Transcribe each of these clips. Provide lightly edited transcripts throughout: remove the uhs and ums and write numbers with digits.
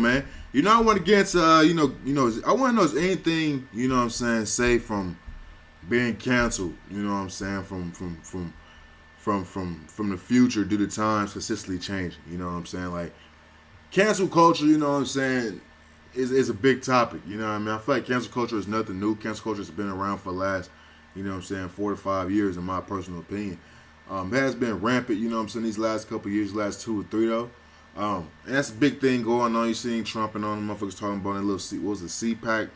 man. I want to get into, I want to know is anything, what I'm saying, safe from being canceled, what I'm saying, from the future due to times consistently changing, what I'm saying? Like, cancel culture, what I'm saying, is a big topic, what I mean? I feel like cancel culture is nothing new. Cancel culture has been around for the last, 4 to 5 years, in my personal opinion. It has been rampant, what I'm saying, these last couple of years, last 2 or 3 though. And that's a big thing going on. You're seeing Trump and all the motherfuckers talking about that little CPAC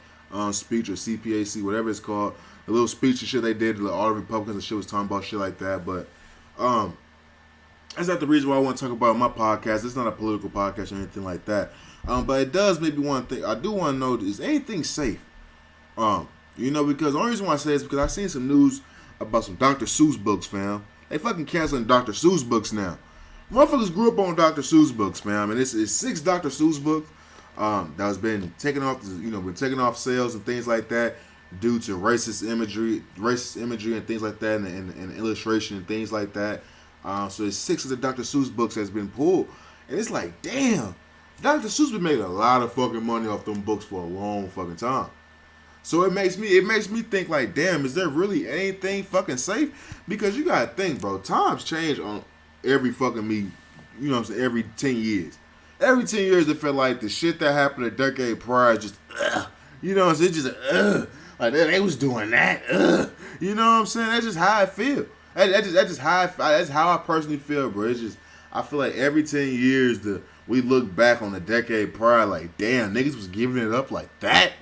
speech or CPAC, whatever it's called. The little speech and shit they did, all the Republicans and shit was talking about shit like that. But that's not the reason why I want to talk about my podcast. It's not a political podcast or anything like that. But it does make me want to think. I do want to know, is anything safe? Because the only reason why I say it is because I seen some news about some Dr. Seuss books, fam. They fucking canceling Dr. Seuss books now. Motherfuckers grew up on Dr. Seuss books, fam, and it's 6 Dr. Seuss books that has been taken off, been taken off sales and things like that due to racist imagery and things like that, and illustration and things like that. So there's 6 of the Dr. Seuss books that's been pulled, and it's like, damn, Dr. Seuss been making a lot of fucking money off them books for a long fucking time. So it makes me think like, damn, is there really anything fucking safe? Because you gotta think, bro, times change on every fucking me, every 10 years. Every 10 years it felt like the shit that happened a decade prior just, it's just, like they was doing that, you know what I'm saying? That's just how I feel. That's how I personally feel, bro. It's just, I feel like every 10 years we look back on the decade prior like, damn, niggas was giving it up like that.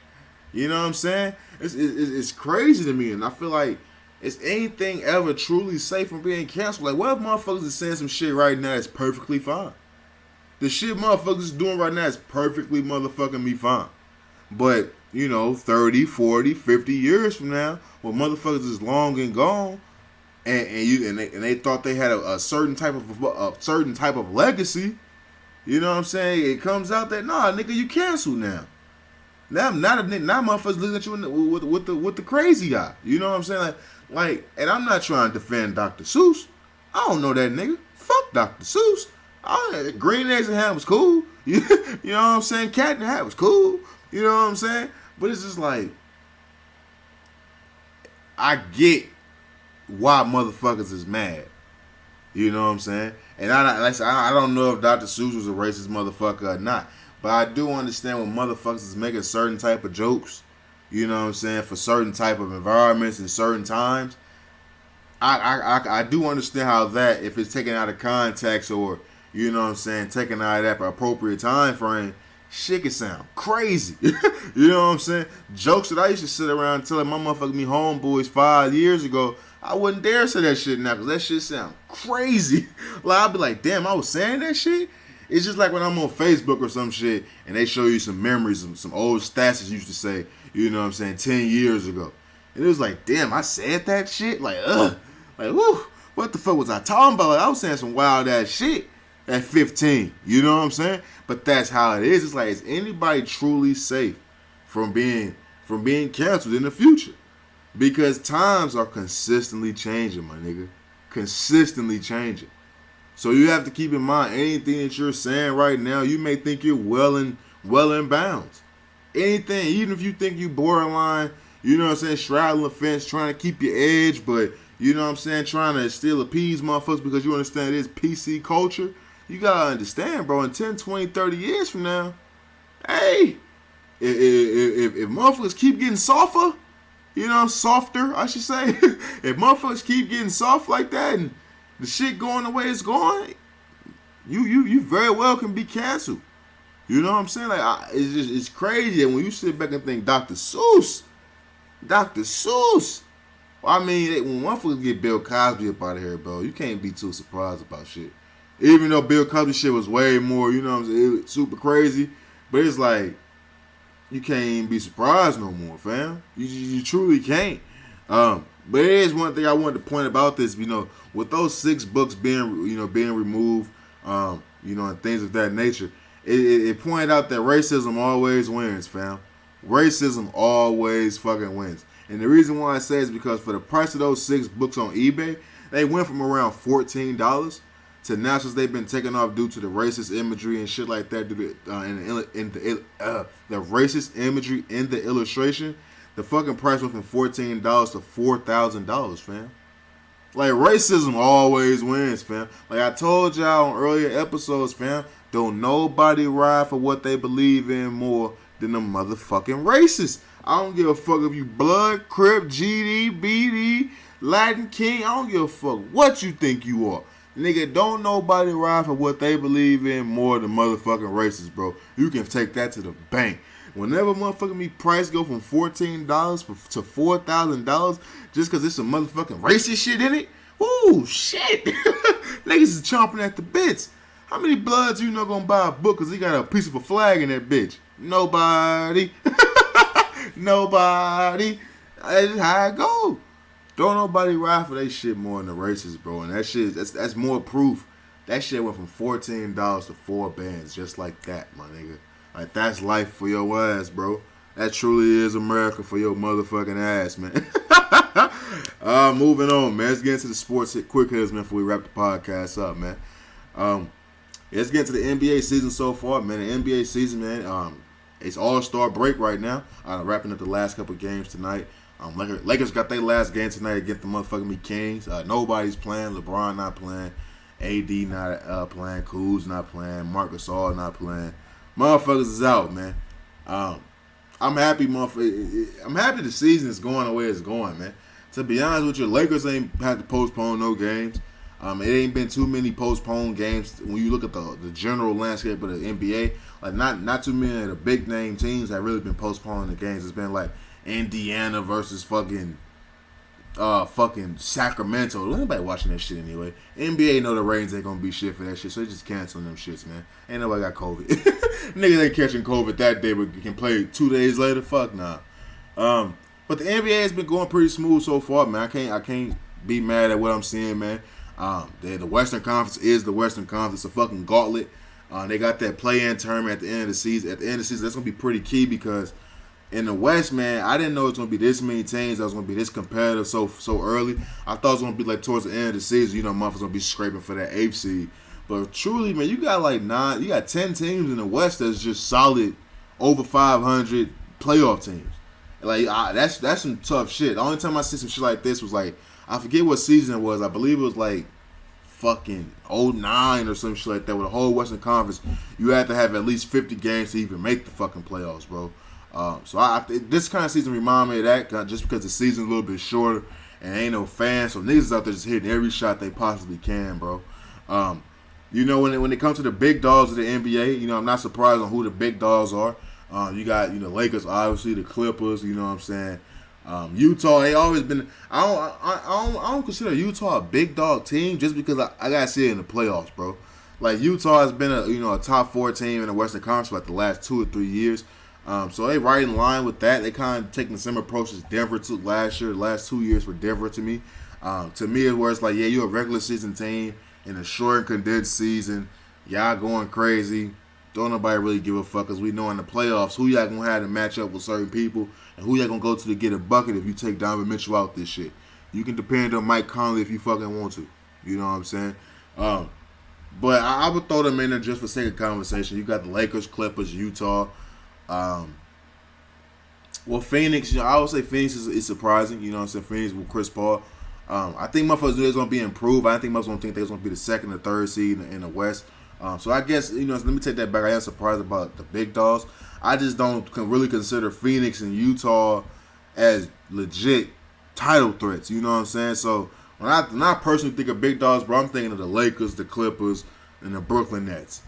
You know what I'm saying? It's crazy to me, and I feel like, is anything ever truly safe from being canceled? Like, what if motherfuckers is saying some shit right now that's perfectly fine? The shit motherfuckers is doing right now is perfectly motherfucking me fine. But, 30, 40, 50 years from now, when motherfuckers is long and gone, and they thought they had a certain type of legacy, you know what I'm saying? It comes out that, nah, nigga, you canceled now. Now motherfuckers looking at you with the crazy eye. You know what I'm saying? Like, and I'm not trying to defend Dr. Seuss. I don't know that nigga. Fuck Dr. Seuss. Green eggs and ham was cool. You know what I'm saying? Cat in the Hat was cool. You know what I'm saying? But it's just like, I get why motherfuckers is mad. You know what I'm saying? And I don't know if Dr. Seuss was a racist motherfucker or not. But I do understand when motherfuckers is making certain type of jokes, you know what I'm saying, for certain type of environments and certain times. I do understand how that, if it's taken out of context or, you know what I'm saying, taken out of that appropriate time frame, shit can sound crazy. You know what I'm saying? Jokes that I used to sit around telling my motherfucking me homeboys 5 years ago, I wouldn't dare say that shit now because that shit sound crazy. Like, I'd be like, damn, I was saying that shit? It's just like when I'm on Facebook or some shit and they show you some memories, some old stats you used to say, you know what I'm saying, 10 years ago. And it was like, damn, I said that shit? Like, whoo, what the fuck was I talking about? Like, I was saying some wild ass shit at 15, you know what I'm saying? But that's how it is. It's like, is anybody truly safe from being canceled in the future? Because times are consistently changing, my nigga. Consistently changing. So you have to keep in mind, anything that you're saying right now, you may think you're well in bounds. Anything, even if you think you borderline, you know what I'm saying, straddling the fence, trying to keep your edge, but, you know what I'm saying, trying to still appease motherfuckers because you understand it is PC culture, you gotta understand, bro, in 10, 20, 30 years from now, hey, if motherfuckers keep getting softer, softer, I should say, if motherfuckers keep getting soft like that and the shit going the way it's going, you very well can be canceled. You know what I'm saying? Like, it's crazy. And when you sit back and think Dr. Seuss. Well, I mean, when motherfuckers get Bill Cosby up out of here, bro, you can't be too surprised about shit. Even though Bill Cosby shit was way more, you know what I'm saying, it was super crazy. But it's like, you can't even be surprised no more, fam. You truly can't. But there is one thing I wanted to point about this, with those 6 books being removed, and things of that nature, it pointed out that racism always wins, fam. Racism always fucking wins. And the reason why I say is because for the price of those 6 books on eBay, they went from around $14 to now since they've been taken off due to the racist imagery and shit like that, due to the racist imagery in the illustration, the fucking price went from $14 to $4,000, fam. Like, racism always wins, fam. Like I told y'all on earlier episodes, fam, don't nobody ride for what they believe in more than the motherfucking racists. I don't give a fuck if you blood, Crip, GD, BD, Latin King. I don't give a fuck what you think you are. Nigga, don't nobody ride for what they believe in more than motherfucking racists, bro. You can take that to the bank. Whenever motherfucking me price go from $14 to $4,000 just because it's some motherfucking racist shit in it, ooh, shit. Niggas is chomping at the bits. How many bloods you know gonna buy a book because he got a piece of a flag in that bitch? Nobody. Nobody. That's how it go. Don't nobody ride for that shit more than the racists, bro. And that shit, that's more proof. That shit went from $14 to 4 bands just like that, my nigga. Like, that's life for your ass, bro. That truly is America for your motherfucking ass, man. Moving on, man. Let's get into the sports quick hitters, man, before we wrap the podcast up, man. Let's get into the NBA season so far, man. The NBA season, man, it's all-star break right now. Wrapping up the last couple games tonight. Lakers got their last game tonight against the motherfucking Kings. Nobody's playing. LeBron not playing. AD not playing. Kuz not playing. Marc Gasol not playing. Motherfuckers is out, man. I'm happy, I'm happy the season is going the way it's going, man. To be honest with you, Lakers ain't had to postpone no games. It ain't been too many postponed games when you look at the general landscape of the NBA. Like not too many of the big name teams have really been postponing the games. It's been like Indiana versus fucking Sacramento. Nobody watching that shit anyway. NBA know the ratings ain't gonna be shit for that shit, so they just canceling them shits, man. Ain't nobody got COVID. Niggas ain't catching COVID that day, but can play 2 days later. Fuck nah. But the NBA has been going pretty smooth so far, man. I can't be mad at what I'm seeing, man. The Western Conference is the Western Conference. It's a fucking gauntlet. They got that play-in tournament at the end of the season. At the end of the season, that's gonna be pretty key because in the West, man, I didn't know it was going to be this many teams that was going to be this competitive so early. I thought it was going to be like towards the end of the season, motherfuckers going to be scraping for that 8th seed. But truly, man, you got 10 teams in the West that's just solid, over 500 playoff teams. Like, that's some tough shit. The only time I see some shit like this was like, I forget what season it was. I believe it was like fucking 09 or some shit like that with the whole Western Conference. You had to have at least 50 games to even make the fucking playoffs, bro. So this kind of season remind me of that just because the season's a little bit shorter and ain't no fans, so niggas out there just hitting every shot they possibly can, bro. When it comes to the big dogs of the NBA, I'm not surprised on who the big dogs are. You got Lakers, obviously, the Clippers. You know what I'm saying? Utah, they always been. I don't consider Utah a big dog team just because I gotta see it in the playoffs, bro. Like Utah has been a top 4 team in the Western Conference for like the last 2 or 3 years. So they right in line with that. They kind of taking the same approach as Denver took last year, the last 2 years for Denver to me. To me, it's where it's like, yeah, you're a regular season team in a short and condensed season. Y'all going crazy. Don't nobody really give a fuck because we know in the playoffs who y'all going to have to match up with certain people and who y'all going to go to get a bucket if you take Donovan Mitchell out this shit. You can depend on Mike Conley if you fucking want to. You know what I'm saying? But I would throw them in there just for sake of conversation. You got the Lakers, Clippers, Utah. Phoenix, I would say Phoenix is surprising. You know what I'm saying? Phoenix with Chris Paul. I think motherfuckers is going to be improved. I don't think motherfuckers going to think they're going to be the 2nd or 3rd seed in the West. So I guess, let me take that back. I am surprised about the big dogs. I just don't really consider Phoenix and Utah as legit title threats. You know what I'm saying? So when I personally think of big dogs, bro, I'm thinking of the Lakers, the Clippers, and the Brooklyn Nets.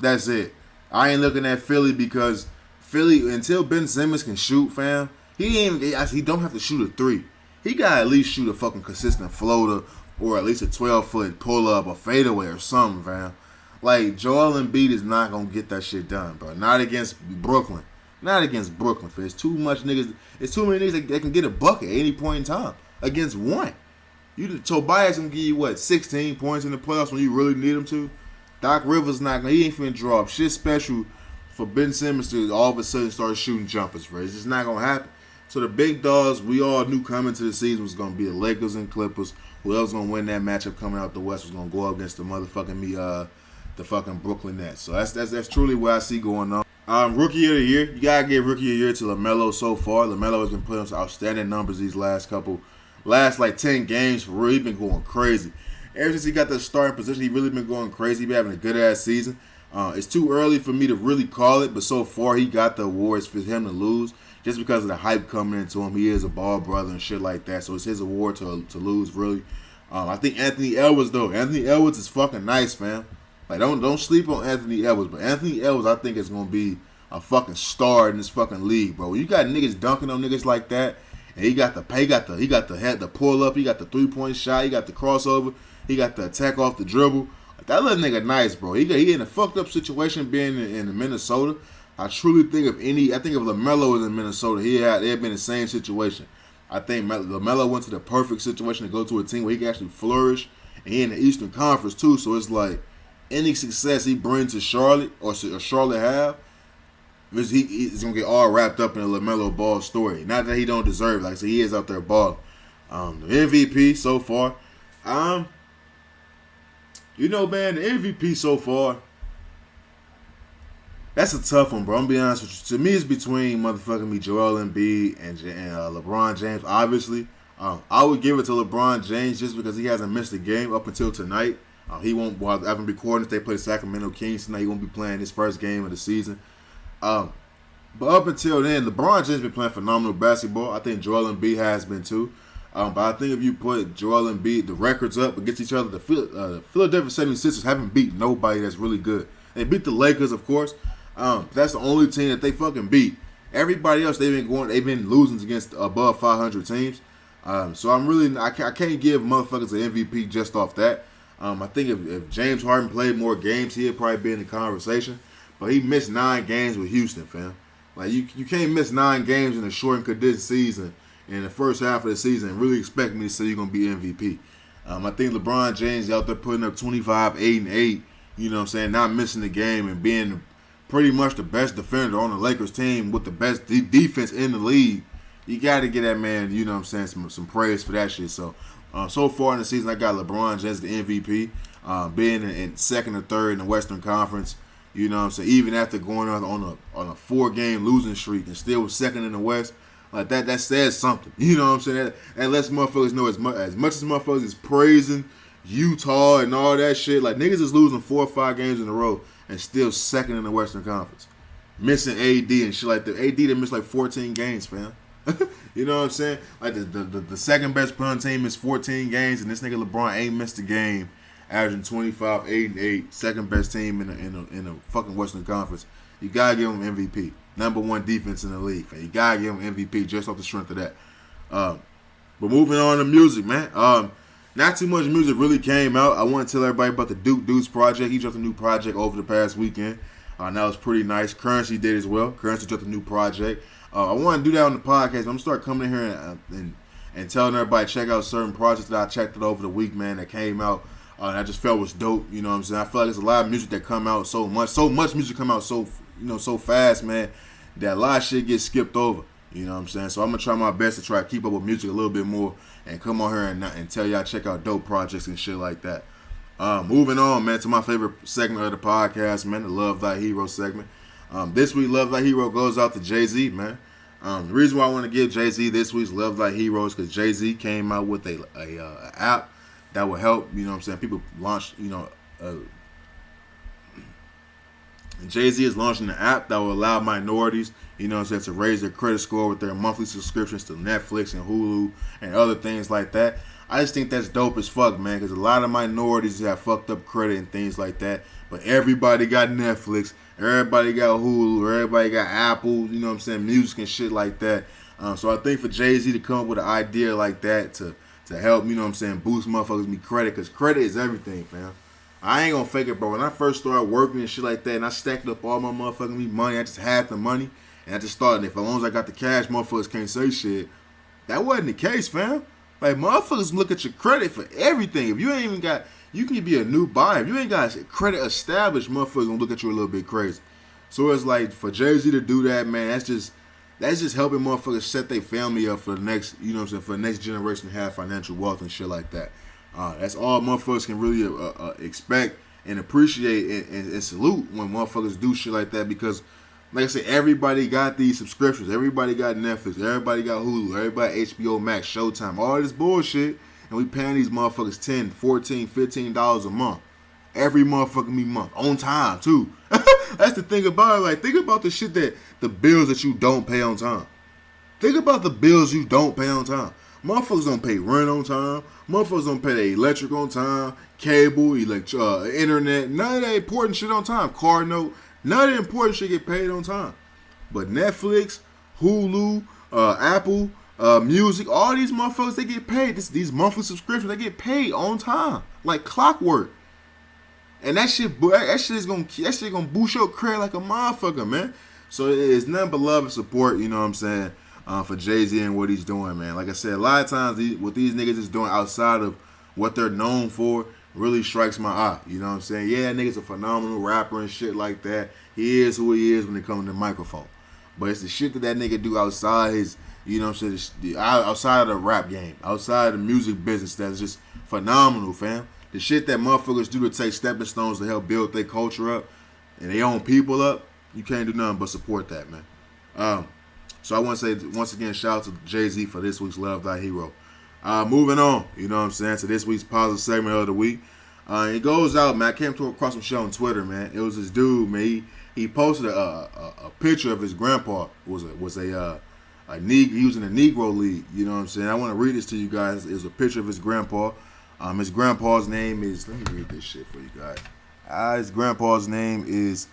That's it. I ain't looking at Philly because Philly, until Ben Simmons can shoot, fam, he don't have to shoot a 3. He got to at least shoot a fucking consistent floater or at least a 12-foot pull-up or fadeaway or something, fam. Like, Joel Embiid is not going to get that shit done, bro. Not against Brooklyn. Not against Brooklyn, fam. It's too much niggas. It's too many niggas that can get a bucket at any point in time against one. Tobias going to give you, 16 points in the playoffs when you really need him to? Doc Rivers he ain't finna draw up shit special for Ben Simmons to all of a sudden start shooting jumpers, bro. It's just not gonna happen. So the big dogs, we all knew coming to the season was going to be the Lakers and Clippers. Whoever was going to win that matchup coming out the West was going to go up against the motherfucking the fucking Brooklyn Nets. So that's truly what I see going on. Rookie of the year, you gotta give rookie of the year to LaMelo so far. LaMelo has been putting up some outstanding numbers these last like 10 games. For real, he's been going crazy. Ever since he got the starting position, he really been going crazy. He been having a good ass season. It's too early for me to really call it, but so far he got the awards for him to lose just because of the hype coming into him. He is a ball brother and shit like that, so it's his award to lose, really. I think Anthony Edwards, though. Anthony Edwards is fucking nice, fam. Like, don't sleep on Anthony Edwards, but Anthony Edwards, I think, is gonna be a fucking star in this fucking league, bro. When you got niggas dunking on niggas like that, and he got the pull up, he got the 3-point shot, he got the crossover, he got the attack off the dribble. Like, that little nigga nice, bro. He in a fucked up situation being in Minnesota. I truly think if LaMelo was in Minnesota, he had been in the same situation. I think LaMelo went to the perfect situation to go to a team where he can actually flourish, and he in the Eastern Conference too. So it's like any success he brings to Charlotte or Charlotte have, he's gonna get all wrapped up in a LaMelo Ball story. Not that he don't deserve it, like I said, he is out there balling. The MVP so far, you know, man, the MVP so far, that's a tough one, bro. I'm gonna be honest with you. To me, it's between motherfucking me, Joel Embiid and LeBron James. Obviously, I would give it to LeBron James just because he hasn't missed a game up until tonight. He won't. While I've been recording, if they play the Sacramento Kings tonight, he won't be playing his first game of the season. But up until then, LeBron James been playing phenomenal basketball. I think Joel Embiid has been too. But I think if you put Joel Embiid, the records up against each other, the Philadelphia 76ers haven't beat nobody that's really good. They beat the Lakers, of course. That's the only team that they fucking beat. Everybody else, they've been losing against above 500 teams. So I can't give motherfuckers an MVP just off that. I think if James Harden played more games, he'd probably be in the conversation. But he missed 9 games with Houston, fam. Like, you can't miss 9 games in a short and condensed season in the first half of the season and really expect me to say you're going to be MVP. I think LeBron James out there putting up 25, 8, and 8, you know what I'm saying, not missing the game and being pretty much the best defender on the Lakers team with the best defense in the league. You got to get that man, you know what I'm saying, some praise for that shit. So far in the season, I got LeBron James the MVP, being in second or third in the Western Conference. You know what I'm saying? Even after going on a 4-game losing streak and still second in the West, like that says something. You know what I'm saying? That lets motherfuckers know as much as motherfuckers is praising Utah and all that shit. Like, niggas is losing 4 or 5 games in a row and still second in the Western Conference, missing AD and shit like that. AD that missed like 14 games, fam. You know what I'm saying? Like the second best player on the team missed 14 games, and this nigga LeBron ain't missed a game, averaging 25, 8, and 8. Second best team in the fucking Western Conference. You gotta give him MVP. Number 1 defense in the league. Man. You gotta give him MVP just off the strength of that. But moving on to music, man. Not too much music really came out. I want to tell everybody about the Duke Deuce project. He dropped a new project over the past weekend. That was pretty nice. Currency did as well. Currency dropped a new project. I want to do that on the podcast. I'm going to start coming in here and telling everybody check out certain projects that I checked out over the week, man, that came out. And I just felt was dope. You know what I'm saying? I feel like there's a lot of music that come out so much music come out so fast, man, that a lot of shit gets skipped over. You know what I'm saying? So I'm going to try my best to try to keep up with music a little bit more and come on here and tell y'all check out dope projects and shit like that. Moving on, man, to my favorite segment of the podcast, man, the Love Thy Hero segment. This week, Love Thy Hero goes out to Jay-Z, man. The reason why I want to give Jay-Z this week's Love Thy Hero is because Jay-Z came out with a app that will help, you know what I'm saying, people launch, Jay-Z is launching an app that will allow minorities, you know what I'm saying, to raise their credit score with their monthly subscriptions to Netflix and Hulu and other things like that. I just think that's dope as fuck, man, because a lot of minorities have fucked up credit and things like that. But everybody got Netflix, everybody got Hulu, everybody got Apple, you know what I'm saying, music and shit like that. So I think for Jay-Z to come up with an idea like that to help, you know what I'm saying, boost motherfuckers' me credit, because credit is everything, fam. I ain't gonna fake it, bro. When I first started working and shit like that, and I stacked up all my motherfucking money, I just had the money, and I just started, if as long as I got the cash, motherfuckers can't say shit. That wasn't the case, fam. Like, motherfuckers look at your credit for everything. If you ain't even got, you can be a new buyer. If you ain't got credit established, motherfuckers gonna look at you a little bit crazy. So it's like, for Jay-Z to do that, man, That's just helping motherfuckers set their family up for the next, you know what I'm saying, for the next generation to have financial wealth and shit like that. That's all motherfuckers can really expect and appreciate and salute when motherfuckers do shit like that, because, like I said, everybody got these subscriptions. Everybody got Netflix. Everybody got Hulu. Everybody HBO Max, Showtime, all this bullshit, and we paying these motherfuckers $10, $14, $15 a month. Every motherfucking month. On time, too. That's the thing about it. Like, think about the shit the bills that you don't pay on time. Think about the bills you don't pay on time. Motherfuckers don't pay rent on time. Motherfuckers don't pay their electric on time, cable, internet, none of that important shit on time. Car note, none of the important shit get paid on time. But Netflix, Hulu, Apple, Music, all these motherfuckers, they get paid. These monthly subscriptions, they get paid on time, like clockwork. And that shit is gonna boost your career like a motherfucker, man. So it's nothing but love and support, you know what I'm saying, for Jay-Z and what he's doing, man. Like I said, a lot of times what these niggas is doing outside of what they're known for really strikes my eye. You know what I'm saying? Yeah, nigga's a phenomenal rapper and shit like that. He is who he is when it comes to the microphone. But it's the shit that nigga do outside his, you know what I'm saying, outside of the rap game, outside of the music business, that's just phenomenal, fam. The shit that motherfuckers do to take stepping stones to help build their culture up and their own people up, you can't do nothing but support that, man. So I want to say, once again, shout out to Jay-Z for this week's Love Thy Hero. Moving on, you know what I'm saying, to this week's positive segment of the week. It goes out, man. I came across some shit on Twitter, man. It was this dude, man. He posted a picture of his grandpa. He was in a Negro League, you know what I'm saying. I want to read this to you guys. It was a picture of his grandpa. His grandpa's name is, let me read this shit for you guys. His grandpa's name is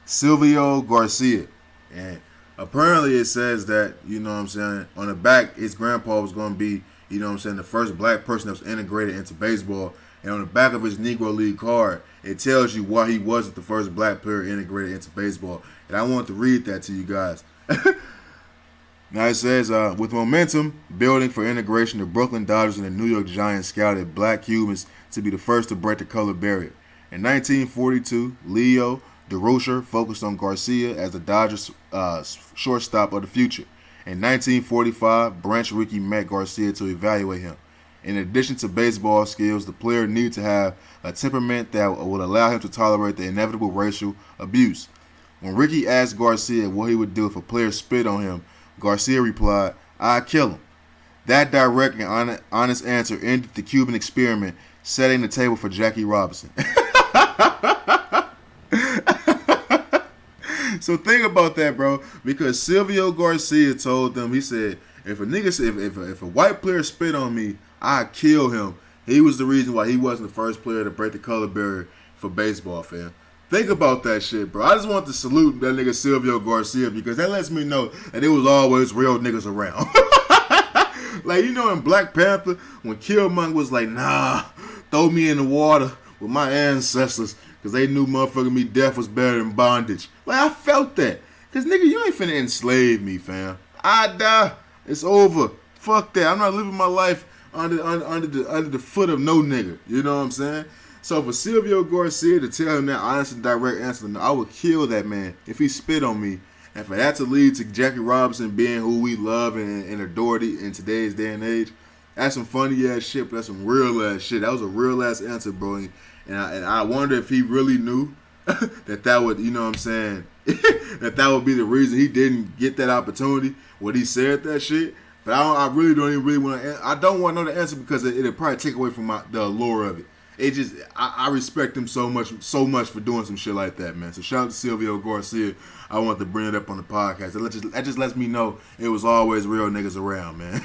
Silvio Garcia. And apparently it says that, you know what I'm saying, on the back, his grandpa was going to be, you know what I'm saying, the first black person that was integrated into baseball. And on the back of his Negro League card, it tells you why he wasn't the first black player integrated into baseball. And I want to read that to you guys. Now it says, with momentum building for integration, the Brooklyn Dodgers and the New York Giants scouted black Cubans to be the first to break the color barrier. In 1942, Leo DeRocher focused on Garcia as the Dodgers' shortstop of the future. In 1945, Branch Rickey met Garcia to evaluate him. In addition to baseball skills, the player needed to have a temperament that would allow him to tolerate the inevitable racial abuse. When Rickey asked Garcia what he would do if a player spit on him, Garcia replied, "I'd kill him." That direct and honest answer ended the Cuban experiment, setting the table for Jackie Robinson. So think about that, bro. Because Silvio Garcia told them, he said, if a white player spit on me, I'd kill him. He was the reason why he wasn't the first player to break the color barrier for baseball, fam. Think about that shit, bro. I just want to salute that nigga Silvio Garcia, because that lets me know that there was always real niggas around. Like, you know, in Black Panther, when Killmonger was like, nah, throw me in the water with my ancestors, because they knew motherfucking me death was better than bondage. Like, I felt that. Because, nigga, you ain't finna enslave me, fam. I die. It's over. Fuck that. I'm not living my life under the foot of no nigga. You know what I'm saying? So for Silvio Garcia to tell him that honest and direct answer, I would kill that man if he spit on me. And for that to lead to Jackie Robinson being who we love and adore in today's day and age, that's some funny ass shit, but that's some real ass shit. That was a real ass answer, bro. And I wonder if he really knew that would, you know what I'm saying, that would be the reason he didn't get that opportunity when he said that shit. But I really don't even really want to. I don't want to know the answer, because it'll probably take away from the allure of it. It just, I respect him so much for doing some shit like that, man. So shout out to Silvio Garcia. I want to bring it up on the podcast. That just lets me know it was always real niggas around, man.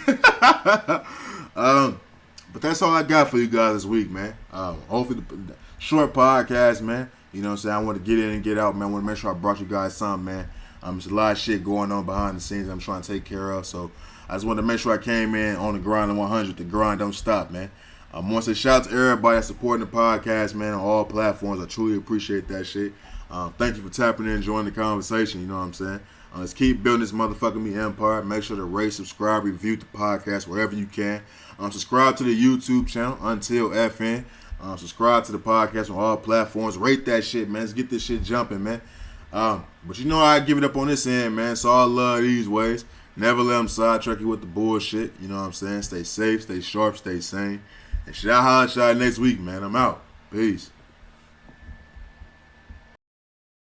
But that's all I got for you guys this week, man. Hopefully the short podcast, man. You know what I'm saying? I want to get in and get out, man. I want to make sure I brought you guys something, man. There's a lot of shit going on behind the scenes I'm trying to take care of. So I just wanted to make sure I came in on the grind of 100. The grind don't stop, man. I want to say shout out to everybody that's supporting the podcast, man, on all platforms. I truly appreciate that shit. Thank you for tapping in and joining the conversation. You know what I'm saying? Let's keep building this motherfucking me empire. Make sure to rate, subscribe, review the podcast wherever you can. Subscribe to the YouTube channel, Untitled FN. Subscribe to the podcast on all platforms. Rate that shit, man. Let's get this shit jumping, man. But you know I give it up on this end, man. So all love these ways. Never let them sidetrack you with the bullshit. You know what I'm saying? Stay safe, stay sharp, stay sane. And shit, I'll holler at y'all next week, man. I'm out. Peace.